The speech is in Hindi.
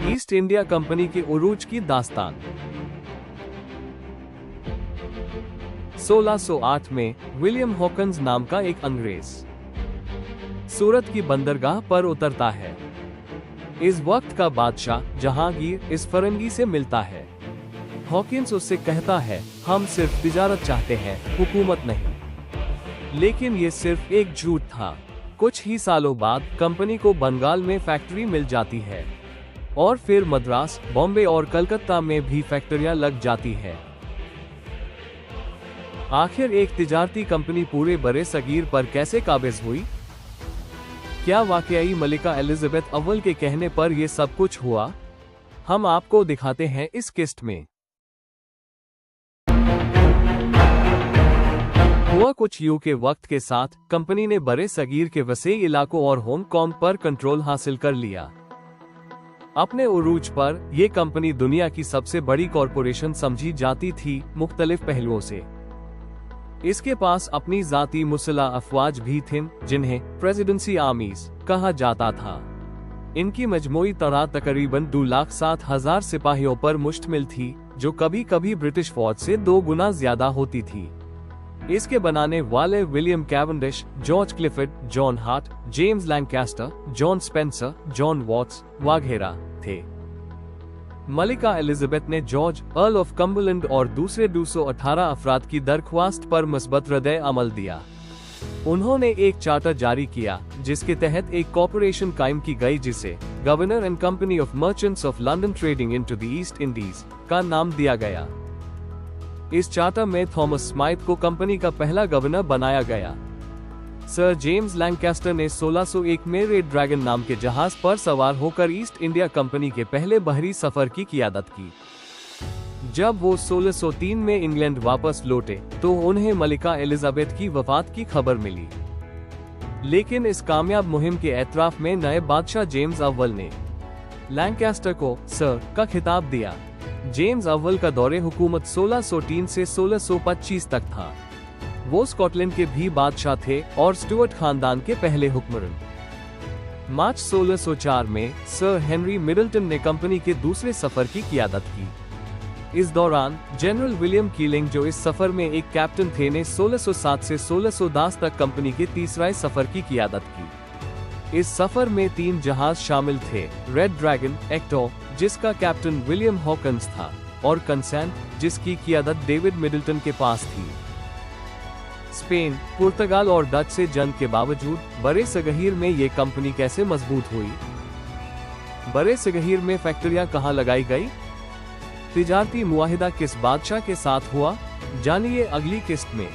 ईस्ट इंडिया कंपनी के उरूज की दास्तान। 1608 में विलियम हॉकिंस नाम का एक अंग्रेज सूरत की बंदरगाह पर उतरता है। इस वक्त का बादशाह जहांगीर इस फरंगी से मिलता है। हॉकिंस उससे कहता है, हम सिर्फ तिजारत चाहते हैं, हुकूमत नहीं। लेकिन ये सिर्फ एक झूठ था। कुछ ही सालों बाद कंपनी को बंगाल में फैक्ट्री मिल जाती है और फिर मद्रास, बॉम्बे और कलकत्ता में भी फैक्ट्रियां लग जाती है। आखिर एक तिजारती कंपनी पूरे बड़े सगीर पर कैसे काबिज हुई? क्या वाकई मलिका एलिजाबेथ अव्वल के कहने पर यह सब कुछ हुआ? हम आपको दिखाते हैं इस किस्त में। हुआ कुछ यूं के वक्त के साथ कंपनी ने बड़े सगीर के वसीह इलाकों और हांगकांग पर कंट्रोल हासिल कर लिया। अपने उरूज पर यह कंपनी दुनिया की सबसे बड़ी कॉरपोरेशन समझी जाती थी, मुख्तलिफ पहलुओं से। इसके पास अपनी जाती मुसल्लह अफवाज भी थीं, जिन्हें प्रेसिडेंसी आर्मीज कहा जाता था। इनकी मजमूई तादाद तकरीबन 2,07,000 सिपाहियों पर मुश्तमिल थी, जो कभी कभी ब्रिटिश फौज से 2 गुना ज्यादा होती थी। इसके बनाने वाले William Cavendish, George Clifford, John Hart, James Lancaster, John Spencer, John Watts वगैरह थे। मलिका एलिजाबेथ ने जॉर्ज अर्ल ऑफ कम्बरलैंड और दूसरे 218 अफराद की दरख्वास्त पर मुस्बत रद्द अमल दिया। उन्होंने एक चार्टर जारी किया जिसके तहत एक कॉर्पोरेशन कायम की गई, जिसे governor and company of merchants of London trading into the east Indies का नाम दिया गया। इस चार्टर में थॉमस स्माइथ को कंपनी का पहला गवर्नर बनाया गया। सर जेम्स लैंकास्टर ने 1601 में रेड ड्रैगन नाम के जहाज पर सवार होकर ईस्ट इंडिया कंपनी के पहले बहरी सफर की क़ियादत की। जब वो 1603 में इंग्लैंड वापस लौटे तो उन्हें मलिका एलिजाबेथ की वफात की खबर मिली। लेकिन इस कामयाब मुहिम के एतराफ में नए बादशाह जेम्स अव्वल ने लैंकास्टर को सर का खिताब दिया। जेम्स अव्वल का दौरे हुकूमत 1603 से 1625 तक था। वो स्कॉटलैंड के भी बादशाह थे और स्टुअर्ट खानदान के पहले हुक्मरान। मार्च 1604 में सर हेनरी मिडलटन ने कंपनी के दूसरे सफर की क़ियादत की। इस दौरान जनरल विलियम कीलिंग, जो इस सफर में एक कैप्टन थे, ने 1607 से 1610 तक कंपनी के तीसरे सफर की क़ियादत की। इस सफर में 3 जहाज शामिल थे, रेड ड्रैगन, एक्टो जिसका कैप्टन विलियम हॉकिंस था, और कंसेंट जिसकी क़ियादत डेविड मिडलटन के पास थी। स्पेन, पुर्तगाल और डच से जंग के बावजूद बड़े सगहीर में ये कंपनी कैसे मजबूत हुई? बड़े सगहीर में फैक्ट्रियां कहां लगाई गई? तिजारती मुआहिदा किस बादशाह के साथ हुआ? जानिए अगली किस्त में।